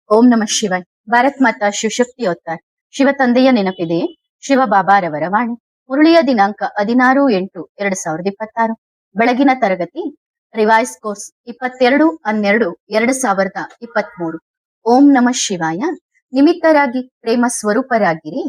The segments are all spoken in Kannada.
ಓಂ ನಮಃ ಶಿವಾಯ್. ಭಾರತ್ ಮಾತಾ ಶಿವಶಕ್ತಿ ಅವತಾರ್. ಶಿವ ತಂದೆಯ ನೆನಪಿದೆಯೇ? ಶಿವ ಬಾಬಾರವರ ವಾಣಿ. ಮುರಳಿಯ ದಿನಾಂಕ 16/8/2026. ಬೆಳಗಿನ ತರಗತಿ ರಿವೈಸ್ ಕೋರ್ಸ್ 22/12/2023. ಓಂ ನಮಃ ಶಿವಾಯ. ನಿಮಿತ್ತರಾಗಿ ಪ್ರೇಮ ಸ್ವರೂಪರಾಗಿರಿ.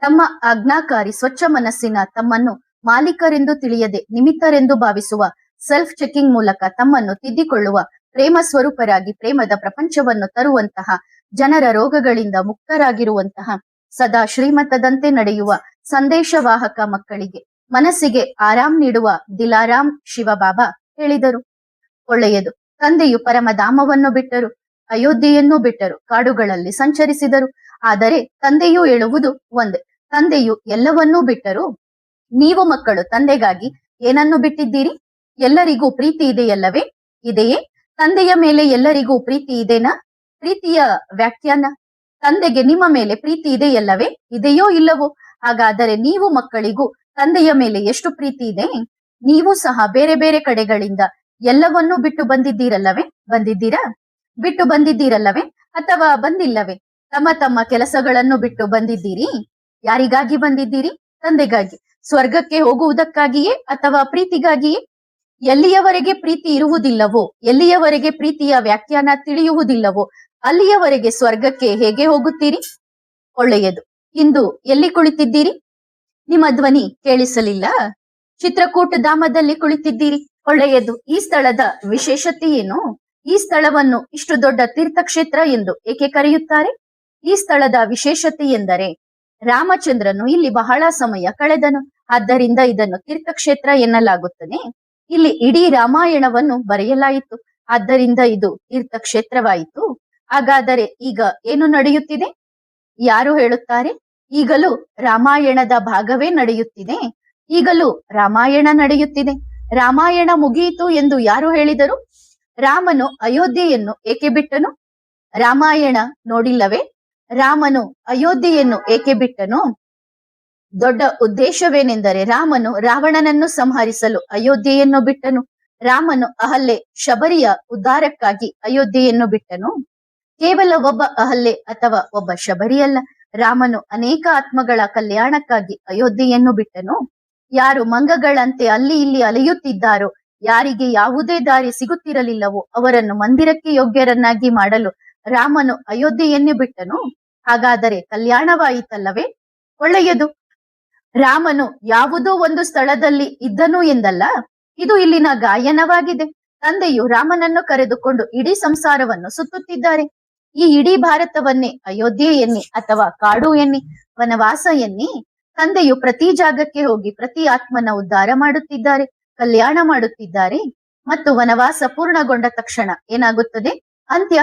ತಮ್ಮ ಆಜ್ಞಾಕಾರಿ ಸ್ವಚ್ಛ ಮನಸ್ಸಿನ ತಮ್ಮನ್ನು ಮಾಲೀಕರೆಂದು ತಿಳಿಯದೆ ನಿಮಿತ್ತರೆಂದು ಭಾವಿಸುವ ಸೆಲ್ಫ್ ಚೆಕಿಂಗ್ ಮೂಲಕ ತಮ್ಮನ್ನು ತಿದ್ದಿಕೊಳ್ಳುವ ಪ್ರೇಮ ಸ್ವರೂಪರಾಗಿ ಪ್ರೇಮದ ಪ್ರಪಂಚವನ್ನು ತರುವಂತಹ, ಜನರ ರೋಗಗಳಿಂದ ಮುಕ್ತರಾಗಿರುವಂತಹ, ಸದಾ ಶ್ರೀಮತದಂತೆ ನಡೆಯುವ ಸಂದೇಶವಾಹಕ ಮಕ್ಕಳಿಗೆ ಮನಸ್ಸಿಗೆ ಆರಾಮ್ ನೀಡುವ ದಿಲಾರಾಮ್ ಶಿವ ಬಾಬಾ ಹೇಳಿದರು. ಒಳ್ಳೆಯದು. ತಂದೆಯು ಪರಮಧಾಮವನ್ನು ಬಿಟ್ಟರು, ಅಯೋಧ್ಯೆಯನ್ನು ಬಿಟ್ಟರು, ಕಾಡುಗಳಲ್ಲಿ ಸಂಚರಿಸಿದರು. ಆದರೆ ತಂದೆಯು ಹೇಳುವುದು ಒಂದೇ. ತಂದೆಯು ಎಲ್ಲವನ್ನೂ ಬಿಟ್ಟರು. ನೀವು ಮಕ್ಕಳು ತಂದೆಗಾಗಿ ಏನನ್ನು ಬಿಟ್ಟಿದ್ದೀರಿ? ಎಲ್ಲರಿಗೂ ಪ್ರೀತಿ ಇದೆಯಲ್ಲವೇ? ಇದೆಯೇ? ತಂದೆಯ ಮೇಲೆ ಎಲ್ಲರಿಗೂ ಪ್ರೀತಿ ಇದೆನಾ? ಪ್ರೀತಿಯ ವ್ಯಾಖ್ಯಾನ: ತಂದೆಗೆ ನಿಮ್ಮ ಮೇಲೆ ಪ್ರೀತಿ ಇದೆಯಲ್ಲವೇ? ಇದೆಯೋ ಇಲ್ಲವೋ? ಹಾಗಾದರೆ ನೀವು ಮಕ್ಕಳಿಗೂ ತಂದೆಯ ಮೇಲೆ ಎಷ್ಟು ಪ್ರೀತಿ ಇದೆ? ನೀವು ಸಹ ಬೇರೆ ಬೇರೆ ಕಡೆಗಳಿಂದ ಎಲ್ಲವನ್ನೂ ಬಿಟ್ಟು ಬಂದಿದ್ದೀರಲ್ಲವೇ? ಬಿಟ್ಟು ಬಂದಿದ್ದೀರಲ್ಲವೇ? ಅಥವಾ ಬಂದಿಲ್ಲವೇ? ತಮ್ಮ ತಮ್ಮ ಕೆಲಸಗಳನ್ನು ಬಿಟ್ಟು ಬಂದಿದ್ದೀರಿ. ಯಾರಿಗಾಗಿ ಬಂದಿದ್ದೀರಿ? ತಂದೆಗಾಗಿ. ಸ್ವರ್ಗಕ್ಕೆ ಹೋಗುವುದಕ್ಕಾಗಿಯೇ ಅಥವಾ ಪ್ರೀತಿಗಾಗಿಯೇ? ಎಲ್ಲಿಯವರೆಗೆ ಪ್ರೀತಿ ಇರುವುದಿಲ್ಲವೋ, ಎಲ್ಲಿಯವರೆಗೆ ಪ್ರೀತಿಯ ವ್ಯಾಖ್ಯಾನ ತಿಳಿಯುವುದಿಲ್ಲವೋ, ಅಲ್ಲಿಯವರೆಗೆ ಸ್ವರ್ಗಕ್ಕೆ ಹೇಗೆ ಹೋಗುತ್ತೀರಿ? ಒಳ್ಳೆಯದು. ಇಂದು ಎಲ್ಲಿ ಕುಳಿತಿದ್ದೀರಿ? ನಿಮ್ಮ ಧ್ವನಿ ಕೇಳಿಸಲಿಲ್ಲ. ಚಿತ್ರಕೂಟ ಧಾಮದಲ್ಲಿ ಕುಳಿತಿದ್ದೀರಿ. ಒಳ್ಳೆಯದು. ಈ ಸ್ಥಳದ ವಿಶೇಷತೆ ಏನು? ಈ ಸ್ಥಳವನ್ನು ಇಷ್ಟು ದೊಡ್ಡ ತೀರ್ಥಕ್ಷೇತ್ರ ಎಂದು ಏಕೆ ಕರೆಯುತ್ತಾರೆ? ಈ ಸ್ಥಳದ ವಿಶೇಷತೆ ಎಂದರೆ ರಾಮಚಂದ್ರನು ಇಲ್ಲಿ ಬಹಳ ಸಮಯ ಕಳೆದನು. ಆದ್ದರಿಂದ ಇದನ್ನು ತೀರ್ಥಕ್ಷೇತ್ರ ಎನ್ನಲಾಗುತ್ತದೆ. ಇಲ್ಲಿ ಇಡೀ ರಾಮಾಯಣವನ್ನು ಬರೆಯಲಾಯಿತು. ಆದ್ದರಿಂದ ಇದು ತೀರ್ಥಕ್ಷೇತ್ರವಾಯಿತು. ಹಾಗಾದರೆ ಈಗ ಏನು ನಡೆಯುತ್ತಿದೆ? ಯಾರು ಹೇಳುತ್ತಾರೆ? ಈಗಲೂ ರಾಮಾಯಣದ ಭಾಗವೇ ನಡೆಯುತ್ತಿದೆ. ಈಗಲೂ ರಾಮಾಯಣ ನಡೆಯುತ್ತಿದೆ. ರಾಮಾಯಣ ಮುಗಿಯಿತು ಎಂದು ಯಾರು ಹೇಳಿದರು? ರಾಮನು ಅಯೋಧ್ಯೆಯನ್ನು ಏಕೆ ಬಿಟ್ಟನು? ರಾಮಾಯಣ ನೋಡಿಲ್ಲವೇ? ರಾಮನು ಅಯೋಧ್ಯೆಯನ್ನು ಏಕೆ ಬಿಟ್ಟನು? ದೊಡ್ಡ ಉದ್ದೇಶವೇನೆಂದರೆ ರಾಮನು ರಾವಣನನ್ನು ಸಂಹರಿಸಲು ಅಯೋಧ್ಯೆಯನ್ನು ಬಿಟ್ಟನು. ರಾಮನು ಅಹಲ್ಯೆ ಶಬರಿಯ ಉದ್ಧಾರಕ್ಕಾಗಿ ಅಯೋಧ್ಯೆಯನ್ನು ಬಿಟ್ಟನು. ಕೇವಲ ಒಬ್ಬ ಅಹಲ್ಯೆ ಅಥವಾ ಒಬ್ಬ ಶಬರಿಯಲ್ಲ, ರಾಮನು ಅನೇಕ ಆತ್ಮಗಳ ಕಲ್ಯಾಣಕ್ಕಾಗಿ ಅಯೋಧ್ಯೆಯನ್ನು ಬಿಟ್ಟನು. ಯಾರು ಮಂಗಗಳಂತೆ ಅಲ್ಲಿ ಇಲ್ಲಿ ಅಲೆಯುತ್ತಿದ್ದಾರೋ, ಯಾರಿಗೆ ಯಾವುದೇ ದಾರಿ ಸಿಗುತ್ತಿರಲಿಲ್ಲವೋ ಅವರನ್ನು ಮಂದಿರಕ್ಕೆ ಯೋಗ್ಯರನ್ನಾಗಿ ಮಾಡಲು ರಾಮನು ಅಯೋಧ್ಯೆಯನ್ನೇ ಬಿಟ್ಟನು. ಹಾಗಾದರೆ ಕಲ್ಯಾಣವಾಯಿತಲ್ಲವೇ? ಒಳ್ಳೆಯದು. ರಾಮನು ಯಾವುದೋ ಒಂದು ಸ್ಥಳದಲ್ಲಿ ಇದ್ದನು ಎಂದಲ್ಲ, ಇದು ಇಲ್ಲಿನ ಗಾಯನವಾಗಿದೆ. ತಂದೆಯು ರಾಮನನ್ನು ಕರೆದುಕೊಂಡು ಇಡೀ ಸಂಸಾರವನ್ನು ಸುತ್ತುತ್ತಿದ್ದಾರೆ. ಈ ಇಡೀ ಭಾರತವನ್ನೇ ಅಯೋಧ್ಯೆ ಎನ್ನಿ ಅಥವಾ ಕಾಡು ಎನ್ನಿ, ವನವಾಸ ಎನ್ನಿ. ತಂದೆಯು ಪ್ರತಿ ಜಾಗಕ್ಕೆ ಹೋಗಿ ಪ್ರತಿ ಆತ್ಮನ ಉದ್ಧಾರ ಮಾಡುತ್ತಿದ್ದಾರೆ, ಕಲ್ಯಾಣ ಮಾಡುತ್ತಿದ್ದಾರೆ. ಮತ್ತು ವನವಾಸ ಪೂರ್ಣಗೊಂಡ ತಕ್ಷಣ ಏನಾಗುತ್ತದೆ? ಅಂತ್ಯ.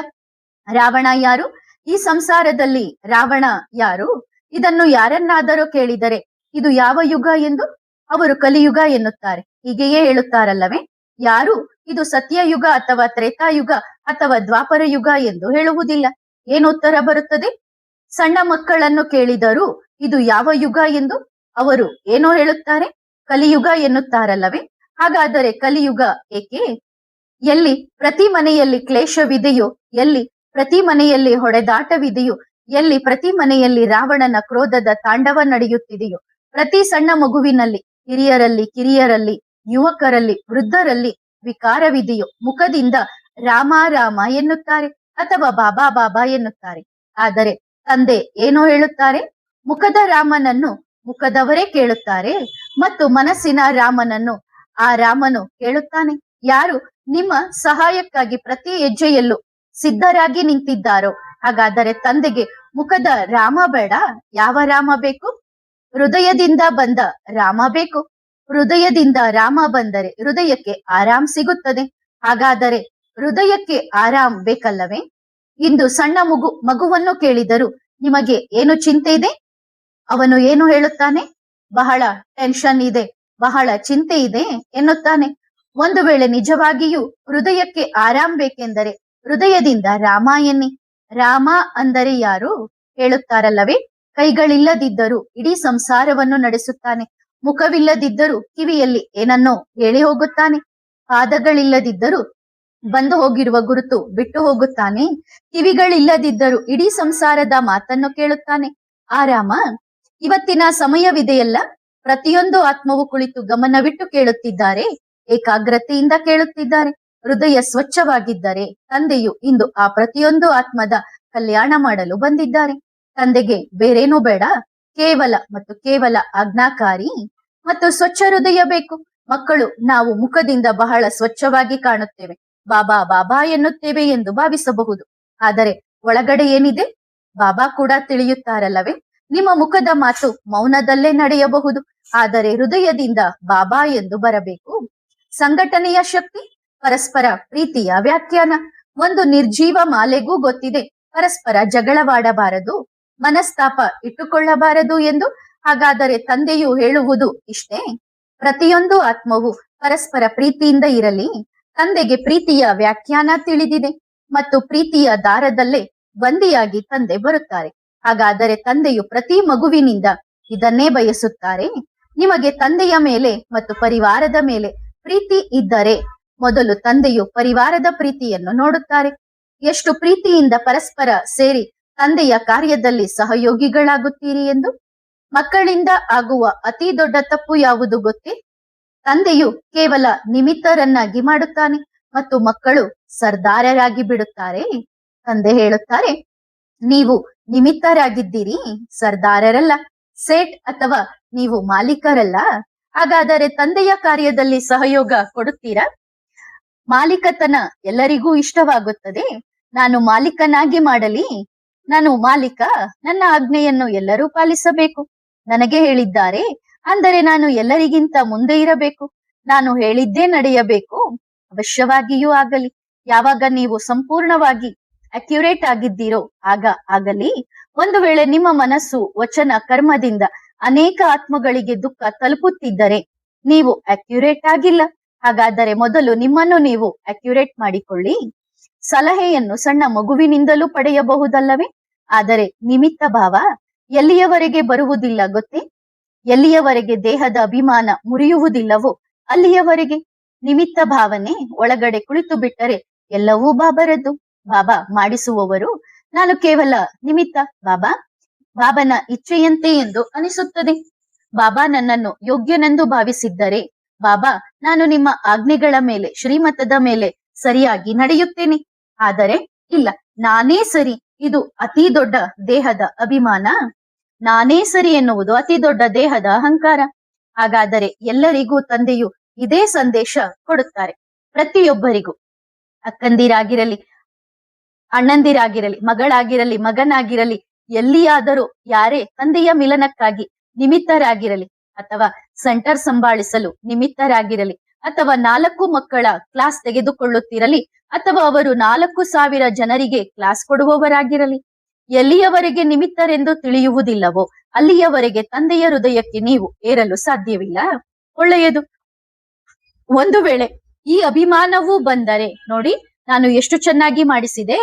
ರಾವಣ ಯಾರು? ಈ ಸಂಸಾರದಲ್ಲಿ ರಾವಣ ಯಾರು? ಇದನ್ನು ಯಾರನ್ನಾದರೂ ಕೇಳಿದರೆ ಇದು ಯಾವ ಯುಗ ಎಂದು ಅವರು ಕಲಿಯುಗ ಎನ್ನುತ್ತಾರೆ. ಹೀಗೆಯೇ ಹೇಳುತ್ತಾರಲ್ಲವೇ? ಯಾರು ಇದು ಸತ್ಯಯುಗ ಅಥವಾ ತ್ರೇತಾಯುಗ ಅಥವಾ ದ್ವಾಪರ ಯುಗ ಎಂದು ಹೇಳುವುದಿಲ್ಲ. ಏನು ಉತ್ತರ ಬರುತ್ತದೆ? ಸಣ್ಣ ಮಕ್ಕಳನ್ನು ಕೇಳಿದರೂ ಇದು ಯಾವ ಯುಗ ಎಂದು ಅವರು ಏನೋ ಹೇಳುತ್ತಾರೆ? ಕಲಿಯುಗ ಎನ್ನುತ್ತಾರಲ್ಲವೇ? ಹಾಗಾದರೆ ಕಲಿಯುಗ ಏಕೆ? ಎಲ್ಲಿ ಪ್ರತಿ ಮನೆಯಲ್ಲಿ ಕ್ಲೇಶವಿದೆಯೋ, ಎಲ್ಲಿ ಪ್ರತಿ ಮನೆಯಲ್ಲಿ ಹೊಡೆದಾಟವಿದೆಯೋ, ಎಲ್ಲಿ ಪ್ರತಿ ಮನೆಯಲ್ಲಿ ರಾವಣನ ಕ್ರೋಧದ ತಾಂಡವ ನಡೆಯುತ್ತಿದೆಯೋ, ಪ್ರತಿ ಸಣ್ಣ ಮಗುವಿನಲ್ಲಿ, ಹಿರಿಯರಲ್ಲಿ, ಕಿರಿಯರಲ್ಲಿ, ಯುವಕರಲ್ಲಿ, ವೃದ್ಧರಲ್ಲಿ ವಿಕಾರವಿದೆಯೋ, ಮುಖದಿಂದ ರಾಮ ರಾಮ ಎನ್ನುತ್ತಾರೆ ಅಥವಾ ಬಾಬಾ ಬಾಬಾ ಎನ್ನುತ್ತಾರೆ. ಆದರೆ ತಂದೆ ಏನೋ ಹೇಳುತ್ತಾರೆ? ಮುಖದ ರಾಮನನ್ನು ಮುಖದವರೇ ಕೇಳುತ್ತಾರೆ ಮತ್ತು ಮನಸ್ಸಿನ ರಾಮನನ್ನು ಆ ರಾಮನು ಕೇಳುತ್ತಾನೆ. ಯಾರು ನಿಮ್ಮ ಸಹಾಯಕ್ಕಾಗಿ ಪ್ರತಿ ಹೆಜ್ಜೆಯಲ್ಲೂ ಸಿದ್ಧರಾಗಿ ನಿಂತಿದ್ದಾರೋ, ಹಾಗಾದರೆ ತಂದೆಗೆ ಮುಖದ ರಾಮ ಬೇಡ. ಯಾವ ರಾಮ ಬೇಕು? ಹೃದಯದಿಂದ ಬಂದ ರಾಮ ಬೇಕು. ಹೃದಯದಿಂದ ರಾಮ ಬಂದರೆ ಹೃದಯಕ್ಕೆ ಆರಾಮ್ ಸಿಗುತ್ತದೆ. ಹಾಗಾದರೆ ಹೃದಯಕ್ಕೆ ಆರಾಮ್ ಬೇಕಲ್ಲವೇ? ಇಂದು ಸಣ್ಣ ಮಗುವನ್ನು ಕೇಳಿದರು ನಿಮಗೆ ಏನು ಚಿಂತೆ ಇದೆ? ಅವನು ಏನು ಹೇಳುತ್ತಾನೆ? ಬಹಳ ಟೆನ್ಷನ್ ಇದೆ, ಬಹಳ ಚಿಂತೆ ಇದೆ ಎನ್ನುತ್ತಾನೆ. ಒಂದು ವೇಳೆ ನಿಜವಾಗಿಯೂ ಹೃದಯಕ್ಕೆ ಆರಾಮ್ ಬೇಕೆಂದರೆ ಹೃದಯದಿಂದ ರಾಮ ಎನ್ನಿ. ರಾಮ ಅಂದರೆ ಯಾರು? ಹೇಳುತ್ತಾರಲ್ಲವೇ? ಕೈಗಳಿಲ್ಲದಿದ್ದರೂ ಇಡೀ ಸಂಸಾರವನ್ನು ನಡೆಸುತ್ತಾನೆ. ಮುಖವಿಲ್ಲದಿದ್ದರೂ ಕಿವಿಯಲ್ಲಿ ಏನನ್ನೋ ಹೇಳಿ ಹೋಗುತ್ತಾನೆ. ಪಾದಗಳಿಲ್ಲದಿದ್ದರೂ ಬಂದು ಹೋಗಿರುವ ಗುರುತು ಬಿಟ್ಟು ಹೋಗುತ್ತಾನೆ. ಕಿವಿಗಳಿಲ್ಲದಿದ್ದರೂ ಇಡೀ ಸಂಸಾರದ ಮಾತನ್ನು ಕೇಳುತ್ತಾನೆ. ಆರಾಮ. ಇವತ್ತಿನ ಸಮಯವಿದೆಯಲ್ಲ, ಪ್ರತಿಯೊಂದು ಆತ್ಮವು ಕುಳಿತು ಗಮನವಿಟ್ಟು ಕೇಳುತ್ತಿದ್ದಾರೆ, ಏಕಾಗ್ರತೆಯಿಂದ ಕೇಳುತ್ತಿದ್ದಾರೆ. ಹೃದಯ ಸ್ವಚ್ಛವಾಗಿದ್ದರೆ ತಂದೆಯು ಇಂದು ಆ ಪ್ರತಿಯೊಂದು ಆತ್ಮದ ಕಲ್ಯಾಣ ಮಾಡಲು ಬಂದಿದ್ದಾರೆ. ತಂದೆಗೆ ಬೇರೇನೂ ಬೇಡ, ಕೇವಲ ಆಜ್ಞಾಕಾರಿ ಮತ್ತು ಸ್ವಚ್ಛ ಹೃದಯ ಬೇಕು. ಮಕ್ಕಳು ನಾವು ಮುಖದಿಂದ ಬಹಳ ಸ್ವಚ್ಛವಾಗಿ ಕಾಣುತ್ತೇವೆ, ಬಾಬಾ ಬಾಬಾ ಎನ್ನುತ್ತೇವೆ ಎಂದು ಭಾವಿಸಬಹುದು. ಆದರೆ ಒಳಗಡೆ ಏನಿದೆ ಬಾಬಾ ಕೂಡ ತಿಳಿಯುತ್ತಾರಲ್ಲವೇ? ನಿಮ್ಮ ಮುಖದ ಮಾತು ಮೌನದಲ್ಲೇ ನಡೆಯಬಹುದು, ಆದರೆ ಹೃದಯದಿಂದ ಬಾಬಾ ಎಂದು ಬರಬೇಕು. ಸಂಘಟನೆಯ ಶಕ್ತಿ, ಪರಸ್ಪರ ಪ್ರೀತಿಯ ವ್ಯಾಖ್ಯಾನ. ಒಂದು ನಿರ್ಜೀವ ಮಾಲೆಗೂ ಗೊತ್ತಿದೆ ಪರಸ್ಪರ ಜಗಳವಾಡಬಾರದು, ಮನಸ್ತಾಪ ಇಟ್ಟುಕೊಳ್ಳಬಾರದು ಎಂದು. ಹಾಗಾದರೆ ತಂದೆಯು ಹೇಳುವುದು ಇಷ್ಟೇ, ಪ್ರತಿಯೊಂದು ಆತ್ಮವು ಪರಸ್ಪರ ಪ್ರೀತಿಯಿಂದ ಇರಲಿ. ತಂದೆಗೆ ಪ್ರೀತಿಯ ವ್ಯಾಖ್ಯಾನ ತಿಳಿದಿದೆ ಮತ್ತು ಪ್ರೀತಿಯ ದಾರದಲ್ಲೇ ಬಂದಿಯಾಗಿ ತಂದೆ ಬರುತ್ತಾರೆ. ಹಾಗಾದರೆ ತಂದೆಯು ಪ್ರತಿ ಮಗುವಿನಿಂದ ಇದನ್ನೇ ಬಯಸುತ್ತಾರೆ. ನಿಮಗೆ ತಂದೆಯ ಮೇಲೆ ಮತ್ತು ಪರಿವಾರದ ಮೇಲೆ ಪ್ರೀತಿ ಇದ್ದರೆ ಮೊದಲು ತಂದೆಯು ಪರಿವಾರದ ಪ್ರೀತಿಯನ್ನು ನೋಡುತ್ತಾರೆ. ಎಷ್ಟು ಪ್ರೀತಿಯಿಂದ ಪರಸ್ಪರ ಸೇರಿ ತಂದೆಯ ಕಾರ್ಯದಲ್ಲಿ ಸಹಯೋಗಿಗಳಾಗುತ್ತೀರಿ ಎಂದು. ಮಕ್ಕಳಿಂದ ಆಗುವ ಅತಿ ದೊಡ್ಡ ತಪ್ಪು ಯಾವುದು ಗೊತ್ತೇ? ತಂದೆಯು ಕೇವಲ ನಿಮಿತ್ತರನ್ನಾಗಿ ಮಾಡುತ್ತಾನೆ ಮತ್ತು ಮಕ್ಕಳು ಸರ್ದಾರರಾಗಿ ಬಿಡುತ್ತಾರೆ. ತಂದೆ ಹೇಳುತ್ತಾರೆ, ನೀವು ನಿಮಿತ್ತರಾಗಿದ್ದೀರಿ, ಸರ್ದಾರರಲ್ಲ, ಸೇಠ್ ಅಥವಾ ನೀವು ಮಾಲೀಕರಲ್ಲ. ಹಾಗಾದರೆ ತಂದೆಯ ಕಾರ್ಯದಲ್ಲಿ ಸಹಯೋಗ ಕೊಡುತ್ತೀರಾ? ಮಾಲೀಕತನ ಎಲ್ಲರಿಗೂ ಇಷ್ಟವಾಗುತ್ತದೆ. ನಾನು ಮಾಲೀಕನಾಗಿ ಮಾಡಲಿ, ನಾನು ಮಾಲೀಕ, ನನ್ನ ಆಜ್ಞೆಯನ್ನು ಎಲ್ಲರೂ ಪಾಲಿಸಬೇಕು. ನನಗೆ ಹೇಳಿದ್ದಾರೆ ಅಂದರೆ ನಾನು ಎಲ್ಲರಿಗಿಂತ ಮುಂದೆ ಇರಬೇಕು, ನಾನು ಹೇಳಿದ್ದೇ ನಡೆಯಬೇಕು. ಅವಶ್ಯವಾಗಿಯೂ ಆಗಲಿ. ಯಾವಾಗ ನೀವು ಸಂಪೂರ್ಣವಾಗಿ ಅಕ್ಯುರೇಟ್ ಆಗಿದ್ದೀರೋ ಆಗ ಆಗಲಿ. ಒಂದು ವೇಳೆ ನಿಮ್ಮ ಮನಸ್ಸು ವಚನ ಕರ್ಮದಿಂದ ಅನೇಕ ಆತ್ಮಗಳಿಗೆ ದುಃಖ ತಲುಪುತ್ತಿದ್ದರೆ ನೀವು ಅಕ್ಯುರೇಟ್ ಆಗಿಲ್ಲ. ಹಾಗಾದರೆ ಮೊದಲು ನಿಮ್ಮನ್ನು ನೀವು ಅಕ್ಯುರೇಟ್ ಮಾಡಿಕೊಳ್ಳಿ. ಸಲಹೆಯನ್ನು ಸಣ್ಣ ಮಗುವಿನಿಂದಲೂ ಪಡೆಯಬಹುದಲ್ಲವೇ? ಆದರೆ ನಿಮಿತ್ತ ಭಾವ ಎಲ್ಲಿಯವರೆಗೆ ಬರುವುದಿಲ್ಲ ಗೊತ್ತೇ? ಎಲ್ಲಿಯವರೆಗೆ ದೇಹದ ಅಭಿಮಾನ ಮುರಿಯುವುದಿಲ್ಲವೋ ಅಲ್ಲಿಯವರೆಗೆ ನಿಮಿತ್ತ ಭಾವನೆ ಒಳಗಡೆ ಕುಳಿತು ಬಿಟ್ಟರೆ ಎಲ್ಲವೂ ಬಾಬರದ್ದು. ಬಾಬಾ ಮಾಡಿಸುವವರು, ನಾನು ಕೇವಲ ನಿಮಿತ್ತ. ಬಾಬನ ಇಚ್ಛೆಯಂತೆ ಎಂದು ಅನಿಸುತ್ತದೆ. ಬಾಬಾ ನನ್ನನ್ನು ಯೋಗ್ಯನೆಂದು ಭಾವಿಸಿದ್ದರೆ, ಬಾಬಾ ನಾನು ನಿಮ್ಮ ಆಜ್ಞೆಗಳ ಮೇಲೆ, ಶ್ರೀಮತದ ಮೇಲೆ ಸರಿಯಾಗಿ ನಡೆಯುತ್ತೇನೆ. ಆದರೆ ಇಲ್ಲ, ನಾನೇ ಸರಿ, ಇದು ಅತಿ ದೊಡ್ಡ ದೇಹದ ಅಭಿಮಾನ. ನಾನೇ ಸರಿ ಎನ್ನುವುದು ಅತಿ ದೊಡ್ಡ ದೇಹದ ಅಹಂಕಾರ. ಹಾಗಾದರೆ ಎಲ್ಲರಿಗೂ ತಂದೆಯು ಇದೇ ಸಂದೇಶ ಕೊಡುತ್ತಾರೆ. ಪ್ರತಿಯೊಬ್ಬರಿಗೂ, ಅಕ್ಕಂದಿರಾಗಿರಲಿ, ಅಣ್ಣಂದಿರಾಗಿರಲಿ, ಮಗಳಾಗಿರಲಿ, ಮಗನಾಗಿರಲಿ, ಎಲ್ಲಿಯಾದರೂ ಯಾರೇ ತಂದೆಯ ಮಿಲನಕ್ಕಾಗಿ ನಿಮಿತ್ತರಾಗಿರಲಿ, ಅಥವಾ ಸೆಂಟರ್ ಸಂಭಾಳಿಸಲು ನಿಮಿತ್ತರಾಗಿರಲಿ, ಅಥವಾ 4 ಮಕ್ಕಳ ಕ್ಲಾಸ್ ತೆಗೆದುಕೊಳ್ಳುತ್ತಿರಲಿ, ಅಥವಾ ಅವರು 4,000 ಜನರಿಗೆ ಕ್ಲಾಸ್ ಕೊಡುವವರಾಗಿರಲಿ, ಎಲ್ಲಿಯವರೆಗೆ ನಿಮಿತ್ತರೆಂದು ತಿಳಿಯುವುದಿಲ್ಲವೋ ಅಲ್ಲಿಯವರೆಗೆ ತಂದೆಯ ಹೃದಯಕ್ಕೆ ನೀವು ಏರಲು ಸಾಧ್ಯವಿಲ್ಲ. ಒಳ್ಳೆಯದು. ಒಂದು ವೇಳೆ ಈ ಅಭಿಮಾನವೂ ಬಂದರೆ, ನೋಡಿ ನಾನು ಎಷ್ಟು ಚೆನ್ನಾಗಿ ಮಾಡಿಸಿದೆ,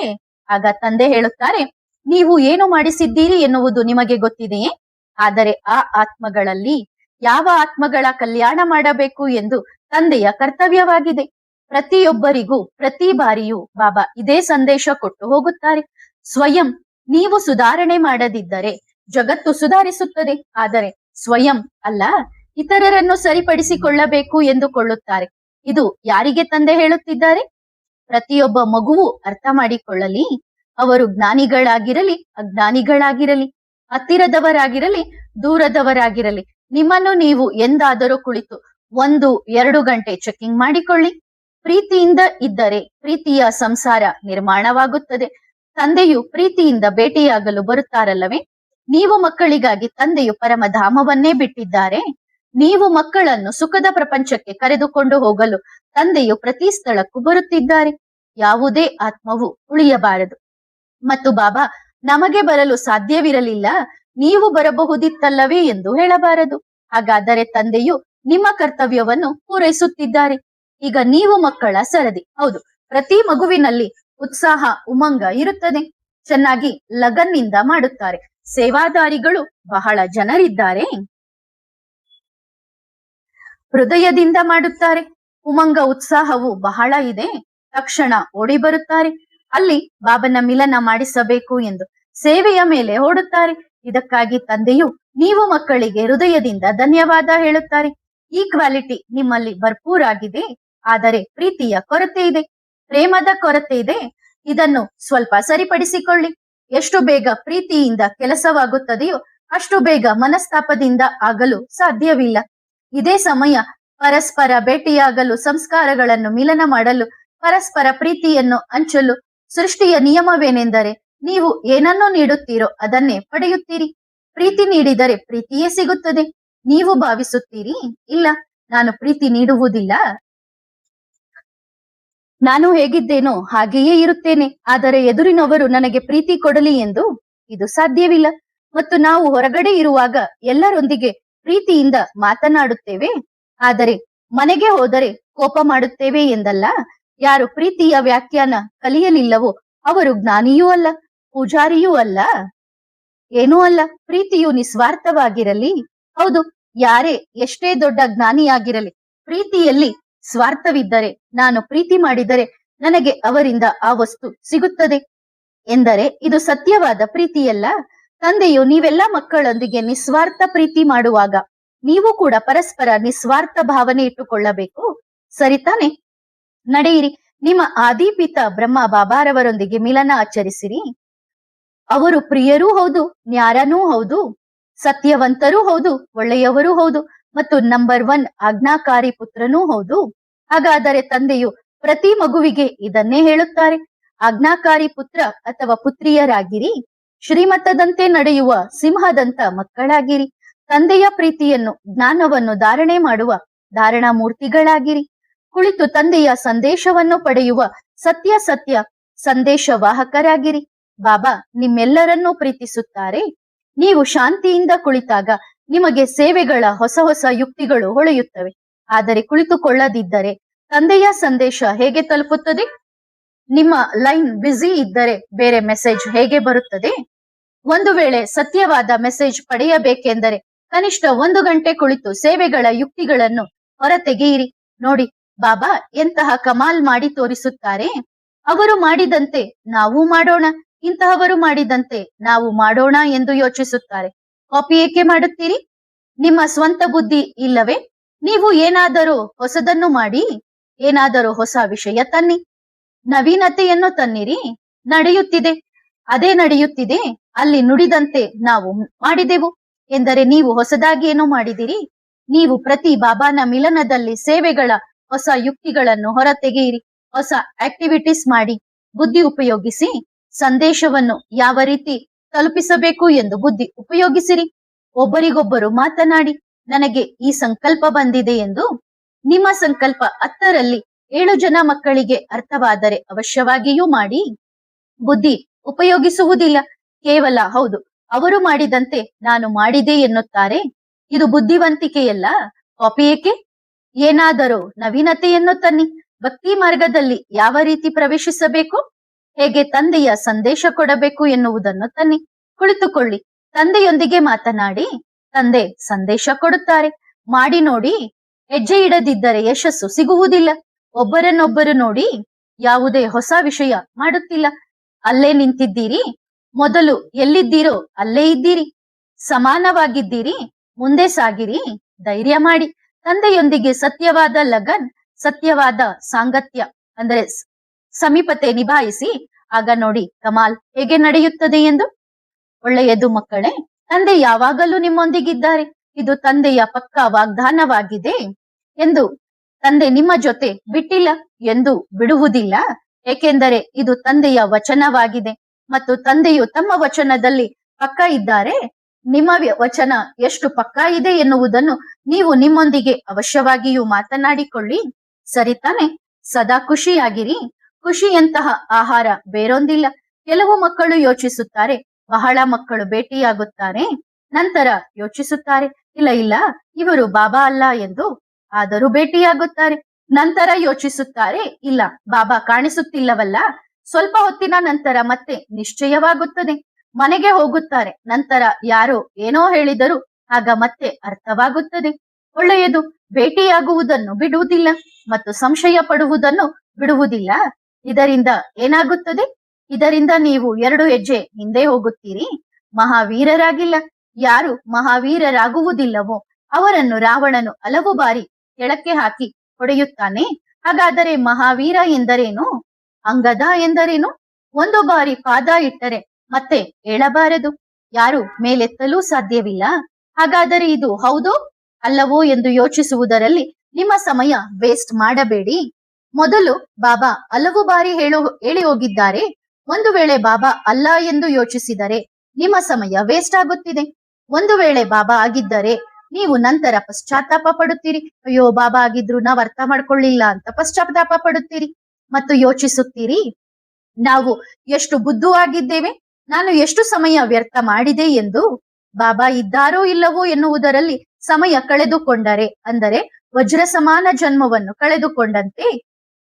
ಆಗ ತಂದೆ ಹೇಳುತ್ತಾರೆ, ನೀವು ಏನು ಮಾಡಿಸಿದ್ದೀರಿ ಎನ್ನುವುದು ನಿಮಗೆ ಗೊತ್ತಿದೆಯೇ? ಆದರೆ ಆ ಆತ್ಮಗಳಲ್ಲಿ ಯಾವ ಆತ್ಮಗಳ ಕಲ್ಯಾಣ ಮಾಡಬೇಕು ಎಂದು ತಂದೆಯ ಕರ್ತವ್ಯವಾಗಿದೆ. ಪ್ರತಿಯೊಬ್ಬರಿಗೂ ಪ್ರತಿ ಬಾರಿಯೂ ಬಾಬಾ ಇದೇ ಸಂದೇಶ ಕೊಟ್ಟು ಹೋಗುತ್ತಾರೆ. ಸ್ವಯಂ ನೀವು ಸುಧಾರಣೆ ಮಾಡದಿದ್ದರೆ ಜಗತ್ತು ಸುಧಾರಿಸುತ್ತದೆ, ಆದರೆ ಸ್ವಯಂ ಅಲ್ಲ, ಇತರರನ್ನು ಸರಿಪಡಿಸಿಕೊಳ್ಳಬೇಕು ಎಂದುಕೊಳ್ಳುತ್ತಾರೆ. ಇದು ಯಾರಿಗೆ ತಂದೆ ಹೇಳುತ್ತಿದ್ದಾರೆ? ಪ್ರತಿಯೊಬ್ಬ ಮಗುವು ಅರ್ಥ ಮಾಡಿಕೊಳ್ಳಲಿ. ಅವರು ಜ್ಞಾನಿಗಳಾಗಿರಲಿ, ಅಜ್ಞಾನಿಗಳಾಗಿರಲಿ, ಹತ್ತಿರದವರಾಗಿರಲಿ, ದೂರದವರಾಗಿರಲಿ, ನಿಮ್ಮನ್ನು ನೀವು ಎಂದಾದರೂ ಕುಳಿತು 1-2 ಗಂಟೆ ಚೆಕಿಂಗ್ ಮಾಡಿಕೊಳ್ಳಿ. ಪ್ರೀತಿಯಿಂದ ಇದ್ದರೆ ಪ್ರೀತಿಯ ಸಂಸಾರ ನಿರ್ಮಾಣವಾಗುತ್ತದೆ. ತಂದೆಯು ಪ್ರೀತಿಯಿಂದ ಭೇಟಿಯಾಗಲು ಬರುತ್ತಾರಲ್ಲವೇ? ನೀವು ಮಕ್ಕಳಿಗಾಗಿ ತಂದೆಯು ಪರಮಧಾಮವನ್ನೇ ಬಿಟ್ಟಿದ್ದಾರೆ. ನೀವು ಮಕ್ಕಳನ್ನು ಸುಖದ ಪ್ರಪಂಚಕ್ಕೆ ಕರೆದುಕೊಂಡು ಹೋಗಲು ತಂದೆಯು ಪ್ರತಿ ಸ್ಥಳಕ್ಕೂ ಬರುತ್ತಿದ್ದಾರೆ. ಯಾವುದೇ ಆತ್ಮವು ಉಳಿಯಬಾರದು. ಮತ್ತು ಬಾಬಾ ನಮಗೆ ಬರಲು ಸಾಧ್ಯವಿರಲಿಲ್ಲ, ನೀವು ಬರಬಹುದಿತ್ತಲ್ಲವೇ ಎಂದು ಹೇಳಬಾರದು. ಹಾಗಾದರೆ ತಂದೆಯು ನಿಮ್ಮ ಕರ್ತವ್ಯವನ್ನು ಪೂರೈಸುತ್ತಿದ್ದಾರೆ. ಈಗ ನೀವು ಮಕ್ಕಳ ಸರದಿ. ಹೌದು, ಪ್ರತಿ ಮಗುವಿನಲ್ಲಿ ಉತ್ಸಾಹ, ಉಮಂಗ ಇರುತ್ತದೆ. ಚೆನ್ನಾಗಿ ಲಗನ್ನಿಂದ ಮಾಡುತ್ತಾರೆ. ಸೇವಾದಾರಿಗಳು ಬಹಳ ಜನರಿದ್ದಾರೆ. ಹೃದಯದಿಂದ ಮಾಡುತ್ತಾರೆ. ಉಮಂಗ, ಉತ್ಸಾಹವು ಬಹಳ ಇದೆ. ತಕ್ಷಣ ಓಡಿ ಬರುತ್ತಾರೆ. ಅಲ್ಲಿ ಬಾಬನ ಮಿಲನ ಮಾಡಿಸಬೇಕು ಎಂದು ಸೇವೆಯ ಮೇಲೆ ಓಡುತ್ತಾರೆ. ಇದಕ್ಕಾಗಿ ತಂದೆಯು ನೀವು ಮಕ್ಕಳಿಗೆ ಹೃದಯದಿಂದ ಧನ್ಯವಾದ ಹೇಳುತ್ತಾರೆ. ಈ ಕ್ವಾಲಿಟಿ ನಿಮ್ಮಲ್ಲಿ ಭರ್ಪೂರಾಗಿದೆ. ಆದರೆ ಪ್ರೀತಿಯ ಕೊರತೆ ಇದೆ, ಪ್ರೇಮದ ಕೊರತೆ ಇದೆ. ಇದನ್ನು ಸ್ವಲ್ಪ ಸರಿಪಡಿಸಿಕೊಳ್ಳಿ. ಎಷ್ಟು ಬೇಗ ಪ್ರೀತಿಯಿಂದ ಕೆಲಸವಾಗುತ್ತದೆಯೋ ಅಷ್ಟು ಬೇಗ ಮನಸ್ತಾಪದಿಂದ ಆಗಲು ಸಾಧ್ಯವಿಲ್ಲ. ಇದೇ ಸಮಯ ಪರಸ್ಪರ ಭೇಟಿಯಾಗಲು, ಸಂಸ್ಕಾರಗಳನ್ನು ಮಿಲನ ಮಾಡಲು, ಪರಸ್ಪರ ಪ್ರೀತಿಯನ್ನು ಹಂಚಲು. ಸೃಷ್ಟಿಯ ನಿಯಮವೇನೆಂದರೆ ನೀವು ಏನನ್ನು ನೀಡುತ್ತೀರೋ ಅದನ್ನೇ ಪಡೆಯುತ್ತೀರಿ. ಪ್ರೀತಿ ನೀಡಿದರೆ ಪ್ರೀತಿಯೇ ಸಿಗುತ್ತದೆ. ನೀವು ಭಾವಿಸುತ್ತೀರಿ, ಇಲ್ಲ, ನಾನು ಪ್ರೀತಿ ನೀಡುವುದಿಲ್ಲ, ನಾನು ಹೇಗಿದ್ದೇನೋ ಹಾಗೆಯೇ ಇರುತ್ತೇನೆ, ಆದರೆ ಎದುರಿನವರು ನನಗೆ ಪ್ರೀತಿ ಕೊಡಲಿ ಎಂದು. ಇದು ಸಾಧ್ಯವಿಲ್ಲ. ಮತ್ತು ನಾವು ಹೊರಗಡೆ ಇರುವಾಗ ಎಲ್ಲರೊಂದಿಗೆ ಪ್ರೀತಿಯಿಂದ ಮಾತನಾಡುತ್ತೇವೆ, ಆದರೆ ಮನೆಗೆ ಹೋದರೆ ಕೋಪ ಮಾಡುತ್ತೇವೆ ಎಂದಲ್ಲ. ಯಾರು ಪ್ರೀತಿಯ ವ್ಯಾಖ್ಯಾನ ಕಲಿಯಲಿಲ್ಲವೋ ಅವರು ಜ್ಞಾನಿಯೂ ಅಲ್ಲ, ಪೂಜಾರಿಯೂ ಅಲ್ಲ, ಏನೂ ಅಲ್ಲ. ಪ್ರೀತಿಯು ನಿಸ್ವಾರ್ಥವಾಗಿರಲಿ. ಹೌದು, ಯಾರೇ ಎಷ್ಟೇ ದೊಡ್ಡ ಜ್ಞಾನಿಯಾಗಿರಲಿ, ಪ್ರೀತಿಯಲ್ಲಿ ಸ್ವಾರ್ಥವಿದ್ದರೆ, ನಾನು ಪ್ರೀತಿ ಮಾಡಿದರೆ ನನಗೆ ಅವರಿಂದ ಆ ವಸ್ತು ಸಿಗುತ್ತದೆ ಎಂದರೆ ಇದು ಸತ್ಯವಾದ ಪ್ರೀತಿಯಲ್ಲ. ತಂದೆಯು ನೀವೆಲ್ಲ ಮಕ್ಕಳೊಂದಿಗೆ ನಿಸ್ವಾರ್ಥ ಪ್ರೀತಿ ಮಾಡುವಾಗ ನೀವು ಕೂಡ ಪರಸ್ಪರ ನಿಸ್ವಾರ್ಥ ಭಾವನೆ ಇಟ್ಟುಕೊಳ್ಳಬೇಕು. ಸರಿತಾನೆ? ನಡೆಯಿರಿ, ನಿಮ್ಮ ಆದಿಪಿತ ಬ್ರಹ್ಮ ಬಾಬಾರವರೊಂದಿಗೆ ಮಿಲನ ಆಚರಿಸಿರಿ. ಅವರು ಪ್ರಿಯರೂ ಹೌದು, ನ್ಯಾರನೂ ಹೌದು, ಸತ್ಯವಂತರೂ ಹೌದು, ಒಳ್ಳೆಯವರೂ ಹೌದು, ಮತ್ತು ನಂಬರ್ 1 ಆಜ್ಞಾಕಾರಿ ಪುತ್ರನೂ ಹೌದು. ಹಾಗಾದರೆ ತಂದೆಯು ಪ್ರತಿ ಮಗುವಿಗೆ ಇದನ್ನೇ ಹೇಳುತ್ತಾರೆ, ಆಜ್ಞಾಕಾರಿ ಪುತ್ರ ಅಥವಾ ಪುತ್ರಿಯರಾಗಿರಿ. ಶ್ರೀಮತದಂತೆ ನಡೆಯುವ ಸಿಂಹದಂತ ಮಕ್ಕಳಾಗಿರಿ. ತಂದೆಯ ಪ್ರೀತಿಯನ್ನು, ಜ್ಞಾನವನ್ನು ಧಾರಣೆ ಮಾಡುವ ಧಾರಣಾ ಮೂರ್ತಿಗಳಾಗಿರಿ. ಕುಳಿತು ತಂದೆಯ ಸಂದೇಶವನ್ನು ಪಡೆಯುವ ಸತ್ಯ ಸಂದೇಶ ವಾಹಕರಾಗಿರಿ. ಬಾಬಾ ನಿಮ್ಮೆಲ್ಲರನ್ನೂ ಪ್ರೀತಿಸುತ್ತಾರೆ. ನೀವು ಶಾಂತಿಯಿಂದ ಕುಳಿತಾಗ ನಿಮಗೆ ಸೇವೆಗಳ ಹೊಸ ಹೊಸ ಯುಕ್ತಿಗಳು ಹೊಳೆಯುತ್ತವೆ. ಆದರೆ ಕುಳಿತುಕೊಳ್ಳದಿದ್ದರೆ ತಂದೆಯ ಸಂದೇಶ ಹೇಗೆ ತಲುಪುತ್ತದೆ? ನಿಮ್ಮ ಲೈನ್ ಬ್ಯುಸಿ ಇದ್ದರೆ ಬೇರೆ ಮೆಸೇಜ್ ಹೇಗೆ ಬರುತ್ತದೆ? ಒಂದು ವೇಳೆ ಸತ್ಯವಾದ ಮೆಸೇಜ್ ಪಡೆಯಬೇಕೆಂದರೆ ಕನಿಷ್ಠ 1 ಗಂಟೆ ಕುಳಿತು ಸೇವೆಗಳ ಯುಕ್ತಿಗಳನ್ನು ಹೊರತೆಗೆಯಿರಿ. ನೋಡಿ, ಬಾಬಾ ಎಂತಹ ಕಮಾಲ್ ಮಾಡಿ ತೋರಿಸುತ್ತಾರೆ. ಅವರು ಮಾಡಿದಂತೆ ನಾವು ಮಾಡೋಣ, ಇಂತಹವರು ಮಾಡಿದಂತೆ ನಾವು ಮಾಡೋಣ ಎಂದು ಯೋಚಿಸುತ್ತಾರೆ. ಕಾಪಿ ಏಕೆ ಮಾಡುತ್ತೀರಿ? ನಿಮ್ಮ ಸ್ವಂತ ಬುದ್ಧಿ ಇಲ್ಲವೇ? ನೀವು ಏನಾದರೂ ಹೊಸದನ್ನು ಮಾಡಿ, ಏನಾದರೂ ಹೊಸ ವಿಷಯ ತನ್ನಿ, ನವೀನತೆಯನ್ನು ತನ್ನಿರಿ. ನಡೆಯುತ್ತಿದೆ, ಅದೇ ನಡೆಯುತ್ತಿದೆ, ಅಲ್ಲಿ ನುಡಿದಂತೆ ನಾವು ಮಾಡಿದೆವು ಎಂದರೆ ನೀವು ಹೊಸದಾಗಿ ಏನು ಮಾಡಿದಿರಿ? ನೀವು ಪ್ರತಿ ಬಾಬಾನ ಮಿಲನದಲ್ಲಿ ಸೇವೆಗಳ ಹೊಸ ಯುಕ್ತಿಗಳನ್ನು ಹೊರತೆಗೆಯಿರಿ. ಹೊಸ ಆಕ್ಟಿವಿಟೀಸ್ ಮಾಡಿ, ಬುದ್ಧಿ ಉಪಯೋಗಿಸಿ. ಸಂದೇಶವನ್ನು ಯಾವ ರೀತಿ ತಲುಪಿಸಬೇಕು ಎಂದು ಬುದ್ಧಿ ಉಪಯೋಗಿಸಿರಿ. ಒಬ್ಬರಿಗೊಬ್ಬರು ಮಾತನಾಡಿ, ನನಗೆ ಈ ಸಂಕಲ್ಪ ಬಂದಿದೆ ಎಂದು. ನಿಮ್ಮ ಸಂಕಲ್ಪ 10ರಲ್ಲಿ 7 ಜನ ಮಕ್ಕಳಿಗೆ ಅರ್ಥವಾದರೆ ಅವಶ್ಯವಾಗಿಯೂ ಮಾಡಿ. ಬುದ್ಧಿ ಉಪಯೋಗಿಸುವುದಿಲ್ಲ, ಕೇವಲ ಹೌದು ಅವರು ಮಾಡಿದಂತೆ ನಾನು ಮಾಡಿದೆ ಎನ್ನುತ್ತಾರೆ. ಇದು ಬುದ್ಧಿವಂತಿಕೆಯಲ್ಲ. ಕಾಪಿ ಏಕೆ? ಏನಾದರೂ ನವೀನತೆಯನ್ನು ತನ್ನಿ. ಭಕ್ತಿ ಮಾರ್ಗದಲ್ಲಿ ಯಾವ ರೀತಿ ಪ್ರವೇಶಿಸಬೇಕು, ಹೇಗೆ ತಂದೆಯ ಸಂದೇಶ ಕೊಡಬೇಕು ಎನ್ನುವುದನ್ನು ತನ್ನಿ. ಕುಳಿತುಕೊಳ್ಳಿ, ತಂದೆಯೊಂದಿಗೆ ಮಾತನಾಡಿ. ತಂದೆ ಸಂದೇಶ ಕೊಡುತ್ತಾರೆ. ಮಾಡಿ ನೋಡಿ. ಹೆಜ್ಜೆ ಇಡದಿದ್ದರೆ ಯಶಸ್ಸು ಸಿಗುವುದಿಲ್ಲ. ಒಬ್ಬರನ್ನೊಬ್ಬರು ನೋಡಿ, ಯಾವುದೇ ಹೊಸ ವಿಷಯ ಮಾಡುತ್ತಿಲ್ಲ. ಅಲ್ಲೇ ನಿಂತಿದ್ದೀರಿ. ಮೊದಲು ಎಲ್ಲಿದ್ದೀರೋ ಅಲ್ಲೇ ಇದ್ದೀರಿ. ಸಮಾನವಾಗಿದ್ದೀರಿ. ಮುಂದೆ ಸಾಗಿರಿ. ಧೈರ್ಯ ಮಾಡಿ. ತಂದೆಯೊಂದಿಗೆ ಸತ್ಯವಾದ ಲಗನ್, ಸತ್ಯವಾದ ಸಾಂಗತ್ಯ ಅಂದ್ರೆ ಸಮೀಪತೆ ನಿಭಾಯಿಸಿ. ಆಗ ನೋಡಿ ಕಮಾಲ್ ಹೇಗೆ ನಡೆಯುತ್ತದೆ ಎಂದು. ಒಳ್ಳೆಯದು ಮಕ್ಕಳೇ, ತಂದೆ ಯಾವಾಗಲೂ ನಿಮ್ಮೊಂದಿಗಿದ್ದಾರೆ. ಇದು ತಂದೆಯ ಪಕ್ಕಾ ವಾಗ್ದಾನವಾಗಿದೆ ಎಂದು. ತಂದೆ ನಿಮ್ಮ ಜೊತೆ ಬಿಟ್ಟಿಲ್ಲ ಎಂದು ಬಿಡುವುದಿಲ್ಲ, ಏಕೆಂದರೆ ಇದು ತಂದೆಯ ವಚನವಾಗಿದೆ ಮತ್ತು ತಂದೆಯು ತಮ್ಮ ವಚನದಲ್ಲಿ ಪಕ್ಕಾ ಇದ್ದಾರೆ. ನಿಮ್ಮ ವಚನ ಎಷ್ಟು ಪಕ್ಕಾ ಇದೆ ಎನ್ನುವುದನ್ನು ನೀವು ನಿಮ್ಮೊಂದಿಗೆ ಅವಶ್ಯವಾಗಿಯೂ ಮಾತನಾಡಿಕೊಳ್ಳಿ. ಸರಿತಾನೆ? ಸದಾ ಖುಷಿಯಾಗಿರಿ. ಖುಷಿಯಂತಹ ಆಹಾರ ಬೇರೊಂದಿಲ್ಲ. ಕೆಲವು ಮಕ್ಕಳು ಯೋಚಿಸುತ್ತಾರೆ, ಬಹಳ ಮಕ್ಕಳು ಭೇಟಿಯಾಗುತ್ತಾರೆ, ನಂತರ ಯೋಚಿಸುತ್ತಾರೆ, ಇಲ್ಲ ಇಲ್ಲ ಇವರು ಬಾಬಾ ಅಲ್ಲ ಎಂದು. ಆದರೂ ಭೇಟಿಯಾಗುತ್ತಾರೆ. ನಂತರ ಯೋಚಿಸುತ್ತಾರೆ, ಇಲ್ಲ ಬಾಬಾ ಕಾಣಿಸುತ್ತಿಲ್ಲವಲ್ಲ. ಸ್ವಲ್ಪ ಹೊತ್ತಿನ ನಂತರ ಮತ್ತೆ ನಿಶ್ಚಯವಾಗುತ್ತದೆ. ಮನೆಗೆ ಹೋಗುತ್ತಾರೆ. ನಂತರ ಯಾರೋ ಏನೋ ಹೇಳಿದರು, ಆಗ ಮತ್ತೆ ಅರ್ಥವಾಗುತ್ತದೆ. ಒಳ್ಳೆಯದು. ಭೇಟಿಯಾಗುವುದನ್ನು ಬಿಡುವುದಿಲ್ಲ ಮತ್ತು ಸಂಶಯ ಪಡುವುದನ್ನು ಬಿಡುವುದಿಲ್ಲ. ಇದರಿಂದ ಏನಾಗುತ್ತದೆ? ಇದರಿಂದ ನೀವು 2 ಹೆಜ್ಜೆ ಹಿಂದೆ ಹೋಗುತ್ತೀರಿ. ಮಹಾವೀರರಾಗಿಲ್ಲ. ಯಾರು ಮಹಾವೀರರಾಗುವುದಿಲ್ಲವೋ ಅವರನ್ನು ರಾವಣನು ಹಲವು ಬಾರಿ ಕೆಳಕ್ಕೆ ಹಾಕಿ ಹೊಡೆಯುತ್ತಾನೆ. ಹಾಗಾದರೆ ಮಹಾವೀರ ಎಂದರೇನು? ಅಂಗದ ಎಂದರೇನು? ಒಂದು ಬಾರಿ ಪಾದ ಇಟ್ಟರೆ ಮತ್ತೆ ಏಳಬಾರದು. ಯಾರು ಮೇಲೆತ್ತಲೂ ಸಾಧ್ಯವಿಲ್ಲ. ಹಾಗಾದರೆ ಇದು ಹೌದೋ ಅಲ್ಲವೋ ಎಂದು ಯೋಚಿಸುವುದರಲ್ಲಿ ನಿಮ್ಮ ಸಮಯ ವೇಸ್ಟ್ ಮಾಡಬೇಡಿ. ಮೊದಲು ಬಾಬಾ ಹಲವು ಬಾರಿ ಹೇಳಿ ಹೋಗಿದ್ದಾರೆ. ಒಂದು ವೇಳೆ ಬಾಬಾ ಅಲ್ಲ ಎಂದು ಯೋಚಿಸಿದರೆ ನಿಮ್ಮ ಸಮಯ ವೇಸ್ಟ್ ಆಗುತ್ತಿದೆ. ಒಂದು ವೇಳೆ ಬಾಬಾ ಆಗಿದ್ದರೆ ನೀವು ನಂತರ ಪಶ್ಚಾತ್ತಾಪ ಪಡುತ್ತೀರಿ. ಅಯ್ಯೋ, ಬಾಬಾ ಆಗಿದ್ರು ನಾವ್ ಅರ್ಥ ಮಾಡ್ಕೊಳ್ಳಿಲ್ಲ ಅಂತ ಪಶ್ಚಾತ್ತಾಪ ಪಡುತ್ತೀರಿ ಮತ್ತು ಯೋಚಿಸುತ್ತೀರಿ, ನಾವು ಎಷ್ಟು ಬುದ್ಧುವಾಗಿದ್ದೇವೆ, ನಾನು ಎಷ್ಟು ಸಮಯ ವ್ಯರ್ಥ ಮಾಡಿದೆ ಎಂದು. ಬಾಬಾ ಇದ್ದಾರೋ ಇಲ್ಲವೋ ಎನ್ನುವುದರಲ್ಲಿ ಸಮಯ ಕಳೆದುಕೊಂಡರೆ ಅಂದರೆ ವಜ್ರ ಸಮಾನ ಜನ್ಮವನ್ನು ಕಳೆದುಕೊಂಡಂತೆ.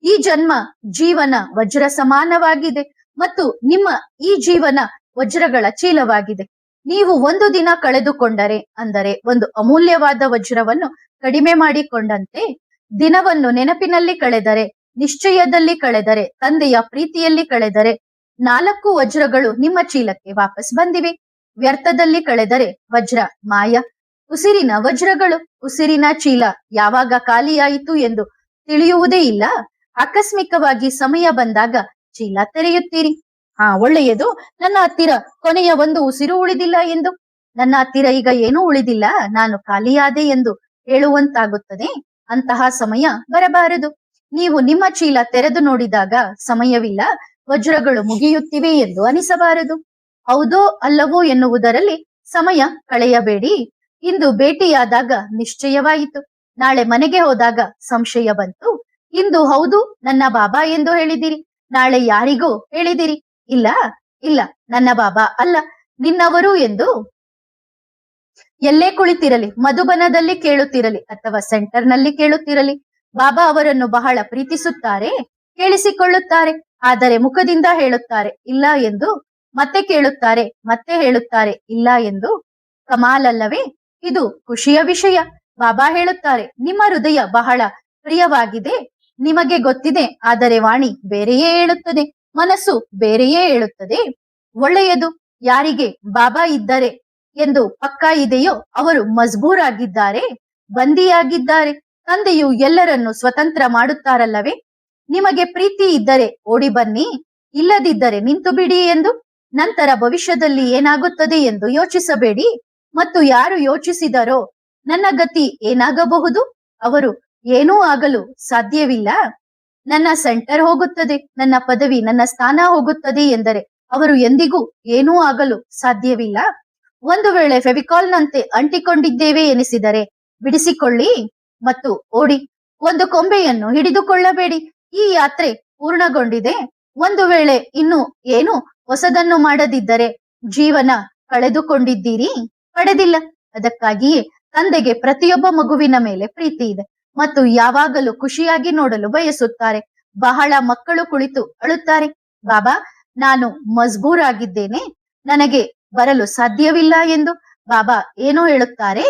ಈ ಜನ್ಮ ಜೀವನ ವಜ್ರ ಸಮಾನವಾಗಿದೆ ಮತ್ತು ನಿಮ್ಮ ಈ ಜೀವನ ವಜ್ರಗಳ ಚೀಲವಾಗಿದೆ. ನೀವು ಒಂದು ದಿನ ಕಳೆದುಕೊಂಡರೆ ಅಂದರೆ ಒಂದು ಅಮೂಲ್ಯವಾದ ವಜ್ರವನ್ನು ಕಡಿಮೆ ಮಾಡಿಕೊಂಡಂತೆ. ದಿನವನ್ನು ನೆನಪಿನಲ್ಲಿ ಕಳೆದರೆ, ನಿಶ್ಚಯದಲ್ಲಿ ಕಳೆದರೆ, ತಂದೆಯ ಪ್ರೀತಿಯಲ್ಲಿ ಕಳೆದರೆ 4 ವಜ್ರಗಳು ನಿಮ್ಮ ಚೀಲಕ್ಕೆ ವಾಪಸ್ ಬಂದಿವೆ. ವ್ಯರ್ಥದಲ್ಲಿ ಕಳೆದರೆ ವಜ್ರ ಮಾಯ. ಉಸಿರಿನ ವಜ್ರಗಳು, ಉಸಿರಿನ ಚೀಲ ಯಾವಾಗ ಖಾಲಿಯಾಯಿತು ಎಂದು ತಿಳಿಯುವುದೇ ಇಲ್ಲ. ಆಕಸ್ಮಿಕವಾಗಿ ಸಮಯ ಬಂದಾಗ ಚೀಲ ತೆರೆಯುತ್ತೀರಿ. ಒಳ್ಳೆಯದು, ನನ್ನ ಹತ್ತಿರ ಕೊನೆಯ ಒಂದು ಉಸಿರು ಉಳಿದಿಲ್ಲ ಎಂದು, ನನ್ನ ಹತ್ತಿರ ಈಗ ಏನೂ ಉಳಿದಿಲ್ಲ, ನಾನು ಖಾಲಿಯಾದೆ ಎಂದು ಹೇಳುವಂತಾಗುತ್ತದೆ. ಅಂತಹ ಸಮಯ ಬರಬಾರದು. ನೀವು ನಿಮ್ಮ ಚೀಲ ತೆರೆದು ನೋಡಿದಾಗ ಸಮಯವಿಲ್ಲ, ವಜ್ರಗಳು ಮುಗಿಯುತ್ತಿವೆ ಎಂದು ಅನಿಸಬಾರದು. ಹೌದೋ ಅಲ್ಲವೋ ಎನ್ನುವುದರಲ್ಲಿ ಸಮಯ ಕಳೆಯಬೇಡಿ. ಇಂದು ಭೇಟಿಯಾದಾಗ ನಿಶ್ಚಯವಾಯಿತು, ನಾಳೆ ಮನೆಗೆ ಹೋದಾಗ ಸಂಶಯ ಬಂತು. ಇಂದು ಹೌದು ನನ್ನ ಬಾಬಾ ಎಂದು ಹೇಳಿದಿರಿ, ನಾಳೆ ಯಾರಿಗೋ ಹೇಳಿದಿರಿ, ಇಲ್ಲ ಇಲ್ಲ ನನ್ನ ಬಾಬಾ ಅಲ್ಲ, ನಿನ್ನವರು ಎಂದು. ಎಲ್ಲೇ ಕುಳಿತಿರಲಿ, ಮಧುಬನದಲ್ಲಿ ಕೇಳುತ್ತಿರಲಿ ಅಥವಾ ಸೆಂಟರ್ ನಲ್ಲಿ ಕೇಳುತ್ತಿರಲಿ, ಬಾಬಾ ಅವರನ್ನು ಬಹಳ ಪ್ರೀತಿಸುತ್ತಾರೆ, ಕೇಳಿಸಿಕೊಳ್ಳುತ್ತಾರೆ. ಆದರೆ ಮುಖದಿಂದ ಹೇಳುತ್ತಾರೆ ಇಲ್ಲ ಎಂದು, ಮತ್ತೆ ಕೇಳುತ್ತಾರೆ, ಮತ್ತೆ ಹೇಳುತ್ತಾರೆ ಇಲ್ಲ ಎಂದು. ಕಮಾಲಲ್ಲವೇ? ಇದು ಖುಷಿಯ ವಿಷಯ. ಬಾಬಾ ಹೇಳುತ್ತಾರೆ, ನಿಮ್ಮ ಹೃದಯ ಬಹಳ ಪ್ರಿಯವಾಗಿದೆ, ನಿಮಗೆ ಗೊತ್ತಿದೆ, ಆದರೆ ವಾಣಿ ಬೇರೆಯೇ ಹೇಳುತ್ತದೆ, ಮನಸ್ಸು ಬೇರೆಯೇ ಹೇಳುತ್ತದೆ. ಒಳ್ಳೆಯದು. ಯಾರಿಗೆ ಬಾಬಾ ಇದ್ದರೆ ಎಂದು ಪಕ್ಕಾ ಇದೆಯೋ ಅವರು ಮಜ್ಬೂರಾಗಿದ್ದಾರೆ, ಬಂದಿಯಾಗಿದ್ದಾರೆ. ತಂದೆಯು ಎಲ್ಲರನ್ನು ಸ್ವತಂತ್ರ ಮಾಡುತ್ತಾರಲ್ಲವೇ? ನಿಮಗೆ ಪ್ರೀತಿ ಇದ್ದರೆ ಓಡಿ ಬನ್ನಿ, ಇಲ್ಲದಿದ್ದರೆ ನಿಂತು ಬಿಡಿ ಎಂದು. ನಂತರ ಭವಿಷ್ಯದಲ್ಲಿ ಏನಾಗುತ್ತದೆ ಎಂದು ಯೋಚಿಸಬೇಡಿ. ಮತ್ತು ಯಾರು ಯೋಚಿಸಿದರೋ ನನ್ನ ಗತಿ ಏನಾಗಬಹುದು, ಅವರು ಏನೂ ಆಗಲು ಸಾಧ್ಯವಿಲ್ಲ, ನನ್ನ ಸೆಂಟರ್ ಹೋಗುತ್ತದೆ, ನನ್ನ ಪದವಿ, ನನ್ನ ಸ್ಥಾನ ಹೋಗುತ್ತದೆ ಎಂದರೆ ಅವರು ಎಂದಿಗೂ ಏನೂ ಆಗಲು ಸಾಧ್ಯವಿಲ್ಲ. ಒಂದು ವೇಳೆ ಫೆವಿಕಾಲ್ನಂತೆ ಅಂಟಿಕೊಂಡಿದ್ದೇವೆ ಎನಿಸಿದರೆ ಬಿಡಿಸಿಕೊಳ್ಳಿ ಮತ್ತು ಓಡಿ. ಒಂದು ಕೊಂಬೆಯನ್ನು ಹಿಡಿದುಕೊಳ್ಳಬೇಡಿ. ಈ ಯಾತ್ರೆ ಪೂರ್ಣಗೊಂಡಿದೆ. ಒಂದು ವೇಳೆ ಇನ್ನು ಏನು ಹೊಸದನ್ನು ಮಾಡದಿದ್ದರೆ ಜೀವನ ಕಳೆದುಕೊಂಡಿದ್ದೀರಿ, ಪಡೆದಿಲ್ಲ. ಅದಕ್ಕಾಗಿಯೇ ತಂದೆಗೆ ಪ್ರತಿಯೊಬ್ಬ ಮಗುವಿನ ಮೇಲೆ ಪ್ರೀತಿ ಇದೆ ಮತ್ತು ಯಾವಾಗಲೂ ಖುಷಿಯಾಗಿ ನೋಡಲು ಬಯಸುತ್ತಾರೆ. ಬಹಳ ಮಕ್ಕಳು ಕುಳಿತು ಅಳುತ್ತಾರೆ, ಬಾಬಾ ನಾನು ಮಜ್ಬೂರಾಗಿದ್ದೇನೆ, ನನಗೆ ಬರಲು ಸಾಧ್ಯವಿಲ್ಲ ಎಂದು. ಬಾಬಾ ಏನೋ ಹೇಳುತ್ತಾರೆ,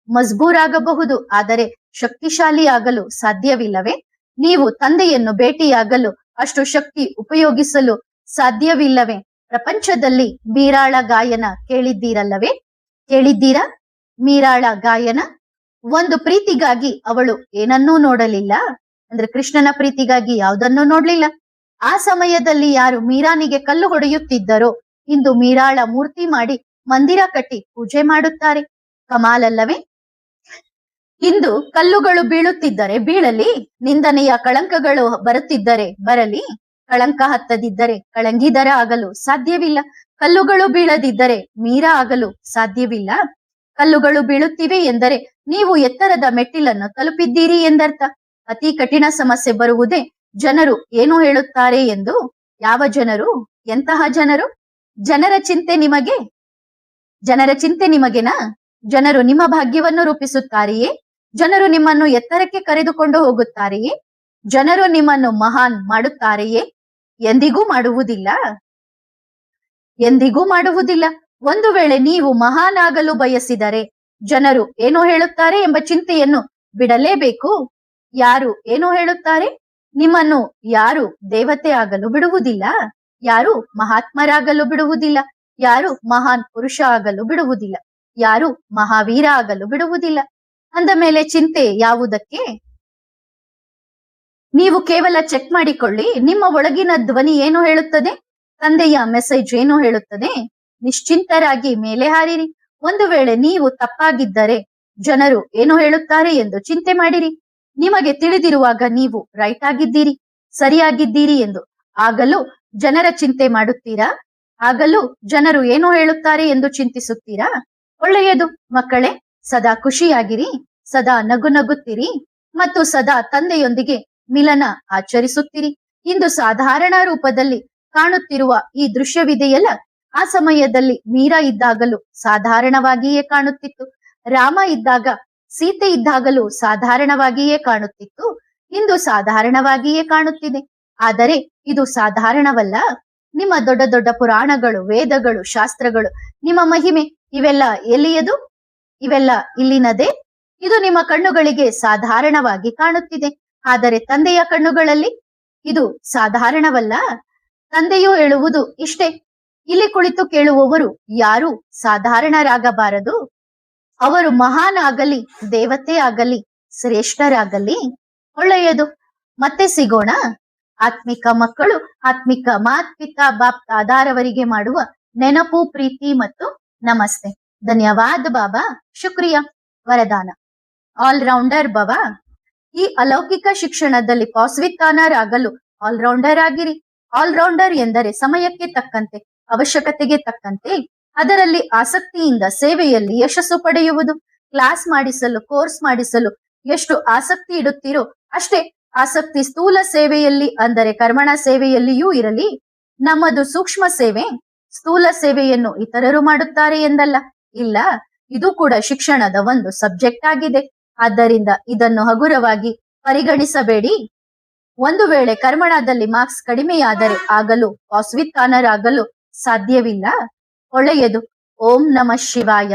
ಮಜ್ಬೂರಾಗಬಹುದು, ಆದರೆ ಶಕ್ತಿಶಾಲಿ ಆಗಲು ಸಾಧ್ಯವಿಲ್ಲವೇ? ನೀವು ತಂದೆಯನ್ನು ಭೇಟಿಯಾಗಲು ಅಷ್ಟು ಶಕ್ತಿ ಉಪಯೋಗಿಸಲು ಸಾಧ್ಯವಿಲ್ಲವೇ? ಪ್ರಪಂಚದಲ್ಲಿ ಮೀರಾಳ ಗಾಯನ ಕೇಳಿದ್ದೀರಲ್ಲವೇ? ಕೇಳಿದ್ದೀರಾ? ಮೀರಾಳ ಗಾಯನ. ಒಂದು ಪ್ರೀತಿಗಾಗಿ ಅವಳು ಏನನ್ನೂ ನೋಡಲಿಲ್ಲ, ಅಂದ್ರೆ ಕೃಷ್ಣನ ಪ್ರೀತಿಗಾಗಿ ಯಾವುದನ್ನೂ ನೋಡ್ಲಿಲ್ಲ. ಆ ಸಮಯದಲ್ಲಿ ಯಾರು ಮೀರಾನಿಗೆ ಕಲ್ಲು ಹೊಡೆಯುತ್ತಿದ್ದರೋ ಇಂದು ಮೀರಾಳ ಮೂರ್ತಿ ಮಾಡಿ ಮಂದಿರ ಕಟ್ಟಿ ಪೂಜೆ ಮಾಡುತ್ತಾರೆ. ಕಮಾಲಲ್ಲವೇ? ಇಂದು ಕಲ್ಲುಗಳು ಬೀಳುತ್ತಿದ್ದರೆ ಬೀಳಲಿ, ನಿಂದನೆಯ ಕಳಂಕಗಳು ಬರುತ್ತಿದ್ದರೆ ಬರಲಿ, ಕಳಂಕ ಹತ್ತದಿದ್ದರೆ ಕಳಂಗಿದರ ಆಗಲು ಸಾಧ್ಯವಿಲ್ಲ. ಕಲ್ಲುಗಳು ಬೀಳದಿದ್ದರೆ ಮೀರಾ ಆಗಲು ಸಾಧ್ಯವಿಲ್ಲ. ಕಲ್ಲುಗಳು ಬೀಳುತ್ತಿವೆ ಎಂದರೆ ನೀವು ಎತ್ತರದ ಮೆಟ್ಟಿಲನ್ನು ತಲುಪಿದ್ದೀರಿ ಎಂದರ್ಥ. ಅತಿ ಕಠಿಣ ಸಮಸ್ಯೆ ಬರುವುದೇ ಜನರು ಏನು ಹೇಳುತ್ತಾರೆ ಎಂದು. ಯಾವ ಜನರು? ಎಂತಹ ಜನರು? ಜನರ ಚಿಂತೆ ನಿಮಗೆ? ಜನರ ಚಿಂತೆ ನಿಮಗೆನಾ? ಜನರು ನಿಮ್ಮ ಭಾಗ್ಯವನ್ನು ರೂಪಿಸುತ್ತಾರೆಯೇ? ಜನರು ನಿಮ್ಮನ್ನು ಎತ್ತರಕ್ಕೆ ಕರೆದುಕೊಂಡು ಹೋಗುತ್ತಾರೆಯೇ? ಜನರು ನಿಮ್ಮನ್ನು ಮಹಾನ್ ಮಾಡುತ್ತಾರೆಯೇ? ಎಂದಿಗೂ ಮಾಡುವುದಿಲ್ಲ, ಎಂದಿಗೂ ಮಾಡುವುದಿಲ್ಲ. ಒಂದು ವೇಳೆ ನೀವು ಮಹಾನ್ ಆಗಲು ಬಯಸಿದರೆ ಜನರು ಏನೋ ಹೇಳುತ್ತಾರೆ ಎಂಬ ಚಿಂತೆಯನ್ನು ಬಿಡಲೇಬೇಕು. ಯಾರು ಏನೋ ಹೇಳುತ್ತಾರೆ? ನಿಮ್ಮನ್ನು ಯಾರು ದೇವತೆ ಆಗಲು ಬಿಡುವುದಿಲ್ಲ, ಯಾರು ಮಹಾತ್ಮರಾಗಲು ಬಿಡುವುದಿಲ್ಲ, ಯಾರು ಮಹಾನ್ ಪುರುಷ ಆಗಲು ಬಿಡುವುದಿಲ್ಲ, ಯಾರು ಮಹಾವೀರ ಆಗಲು ಬಿಡುವುದಿಲ್ಲ. ಅಂದ ಮೇಲೆ ಚಿಂತೆ ಯಾವುದಕ್ಕೆ? ನೀವು ಕೇವಲ ಚೆಕ್ ಮಾಡಿಕೊಳ್ಳಿ, ನಿಮ್ಮ ಒಳಗಿನ ಧ್ವನಿ ಏನು ಹೇಳುತ್ತದೆ, ತಂದೆಯ ಮೆಸೇಜ್ ಏನು ಹೇಳುತ್ತದೆ. ನಿಶ್ಚಿಂತರಾಗಿ ಮೇಲೆ ಹಾರಿರಿ. ಒಂದು ವೇಳೆ ನೀವು ತಪ್ಪಾಗಿದ್ದರೆ ಜನರು ಏನು ಹೇಳುತ್ತಾರೆ ಎಂದು ಚಿಂತೆ ಮಾಡಿರಿ. ನಿಮಗೆ ತಿಳಿದಿರುವಾಗ ನೀವು ರೈಟ್ ಆಗಿದ್ದೀರಿ, ಸರಿಯಾಗಿದ್ದೀರಿ ಎಂದು. ಆಗಲೂ ಜನರ ಚಿಂತೆ ಮಾಡುತ್ತೀರಾ? ಆಗಲೂ ಜನರು ಏನು ಹೇಳುತ್ತಾರೆ ಎಂದು ಚಿಂತಿಸುತ್ತೀರಾ? ಒಳ್ಳೆಯದು ಮಕ್ಕಳೇ, ಸದಾ ಖುಷಿಯಾಗಿರಿ, ಸದಾ ನಗು ನಗುತ್ತೀರಿ ಮತ್ತು ಸದಾ ತಂದೆಯೊಂದಿಗೆ ಮಿಲನ ಆಚರಿಸುತ್ತೀರಿ. ಇಂದು ಸಾಧಾರಣ ರೂಪದಲ್ಲಿ ಕಾಣುತ್ತಿರುವ ಈ ದೃಶ್ಯವಿದೆಯಲ್ಲ, ಆ ಸಮಯದಲ್ಲಿ ಮೀರಾ ಇದ್ದಾಗಲೂ ಸಾಧಾರಣವಾಗಿಯೇ ಕಾಣುತ್ತಿತ್ತು. ರಾಮ ಇದ್ದಾಗ, ಸೀತೆ ಇದ್ದಾಗಲೂ ಸಾಧಾರಣವಾಗಿಯೇ ಕಾಣುತ್ತಿತ್ತು. ಇಂದು ಸಾಧಾರಣವಾಗಿಯೇ ಕಾಣುತ್ತಿದೆ. ಆದರೆ ಇದು ಸಾಧಾರಣವಲ್ಲ. ನಿಮ್ಮ ದೊಡ್ಡ ದೊಡ್ಡ ಪುರಾಣಗಳು, ವೇದಗಳು, ಶಾಸ್ತ್ರಗಳು, ನಿಮ್ಮ ಮಹಿಮೆ ಇವೆಲ್ಲ ಎಲ್ಲಿಯದು? ಇವೆಲ್ಲ ಇಲ್ಲಿನದೇ. ಇದು ನಿಮ್ಮ ಕಣ್ಣುಗಳಿಗೆ ಸಾಧಾರಣವಾಗಿ ಕಾಣುತ್ತಿದೆ. ಆದರೆ ತಂದೆಯ ಕಣ್ಣುಗಳಲ್ಲಿ ಇದು ಸಾಧಾರಣವಲ್ಲ. ತಂದೆಯು ಹೇಳುವುದು ಇಷ್ಟೇ, ಇಲ್ಲಿ ಕುಳಿತು ಕೇಳುವವರು ಯಾರು ಸಾಧಾರಣರಾಗಬಾರದು. ಅವರು ಮಹಾನ್ ಆಗಲಿ, ದೇವತೆ ಆಗಲಿ, ಶ್ರೇಷ್ಠರಾಗಲಿ. ಒಳ್ಳೆಯದು, ಮತ್ತೆ ಸಿಗೋಣ. ಆತ್ಮಿಕ ಮಕ್ಕಳು ಆತ್ಮಿಕ ಮಾತ್ ಪಿತಾ ಬಾಪ್ ದಾದಾರವರಿಗೆ ಮಾಡುವ ನೆನಪು, ಪ್ರೀತಿ ಮತ್ತು ನಮಸ್ತೆ. ಧನ್ಯವಾದ ಬಾಬಾ. ಶುಕ್ರಿಯಾ. ವರದಾನ: ಆಲ್ರೌಂಡರ್ ಭವ. ಈ ಅಲೌಕಿಕ ಶಿಕ್ಷಣದಲ್ಲಿ ಪಾಸ್ವಿತಾನರಾಗಲು ಆಲ್ರೌಂಡರ್ ಆಗಿರಿ. ಆಲ್ರೌಂಡರ್ ಎಂದರೆ ಸಮಯಕ್ಕೆ ತಕ್ಕಂತೆ, ಅವಶ್ಯಕತೆಗೆ ತಕ್ಕಂತೆ ಅದರಲ್ಲಿ ಆಸಕ್ತಿಯಿಂದ ಸೇವೆಯಲ್ಲಿ ಯಶಸ್ಸು ಪಡೆಯುವುದು. ಕ್ಲಾಸ್ ಮಾಡಿಸಲು, ಕೋರ್ಸ್ ಮಾಡಿಸಲು ಎಷ್ಟು ಆಸಕ್ತಿ ಇಡುತ್ತೀರೋ ಅಷ್ಟೇ ಆಸಕ್ತಿ ಸ್ಥೂಲ ಸೇವೆಯಲ್ಲಿ ಅಂದರೆ ಕರ್ಮಣ ಸೇವೆಯಲ್ಲಿಯೂ ಇರಲಿ. ನಮ್ಮದು ಸೂಕ್ಷ್ಮ ಸೇವೆ. ಸ್ಥೂಲ ಸೇವೆಯನ್ನು ಇತರರು ಮಾಡುತ್ತಾರೆ ಎಂದಲ್ಲ, ಇಲ್ಲ, ಇದು ಕೂಡ ಶಿಕ್ಷಣದ ಒಂದು ಸಬ್ಜೆಕ್ಟ್ ಆಗಿದೆ. ಆದ್ದರಿಂದ ಇದನ್ನು ಹಗುರವಾಗಿ ಪರಿಗಣಿಸಬೇಡಿ. ಒಂದು ವೇಳೆ ಕರ್ಮಣದಲ್ಲಿ ಮಾರ್ಕ್ಸ್ ಕಡಿಮೆಯಾದರೆ ಆಗಲು ಪಾಸ್ವಿತಾನರಾಗಲು ಸಾಧ್ಯವಿಲ್ಲ. ಒಳ್ಳೆಯದು. ಓಂ ನಮಃ ಶಿವಾಯ.